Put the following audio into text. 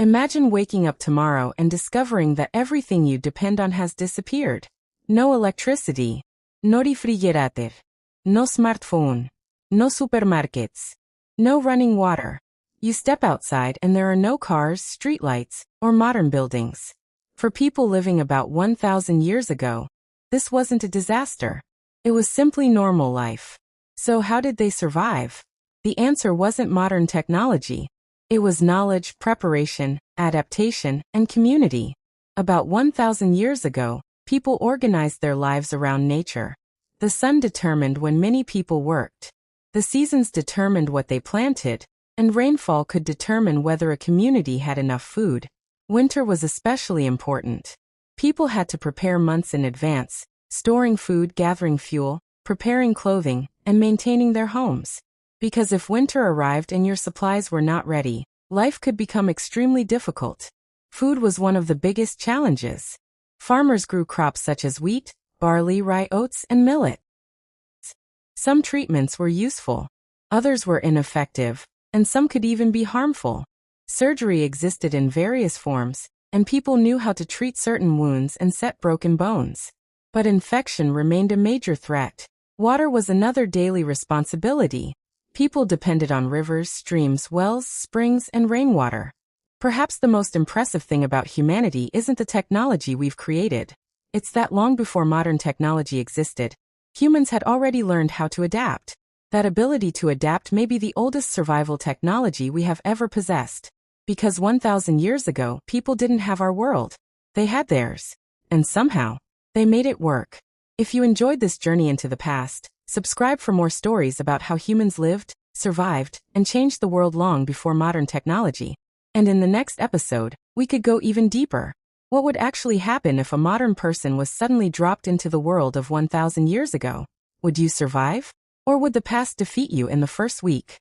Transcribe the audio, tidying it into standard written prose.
Imagine waking up tomorrow and discovering that everything you depend on has disappeared. No electricity. No refrigerator. No smartphone. No supermarkets. No running water. You step outside and there are no cars, streetlights, or modern buildings. For people living about 1,000 years ago, this wasn't a disaster. It was simply normal life. So how did they survive? The answer wasn't modern technology. It was knowledge, preparation, adaptation, and community. About 1,000 years ago, people organized their lives around nature. The sun determined when many people worked. The seasons determined what they planted, and rainfall could determine whether a community had enough food. Winter was especially important. People had to prepare months in advance, storing food, gathering fuel, preparing clothing, and maintaining their homes. Because if winter arrived and your supplies were not ready, life could become extremely difficult. Food was one of the biggest challenges. Farmers grew crops such as wheat, barley, rye, oats, and millet. Some treatments were useful. Others were ineffective, and some could even be harmful. Surgery existed in various forms, and people knew how to treat certain wounds and set broken bones. But infection remained a major threat. Water was another daily responsibility. People depended on rivers, streams, wells, springs, and rainwater. Perhaps the most impressive thing about humanity isn't the technology we've created. It's that long before modern technology existed, humans had already learned how to adapt. That ability to adapt may be the oldest survival technology we have ever possessed. Because 1,000 years ago, people didn't have our world. They had theirs. And somehow, they made it work. If you enjoyed this journey into the past, subscribe for more stories about how humans lived, survived, and changed the world long before modern technology. And in the next episode, we could go even deeper. What would actually happen if a modern person was suddenly dropped into the world of 1,000 years ago? Would you survive? Or would the past defeat you in the first week?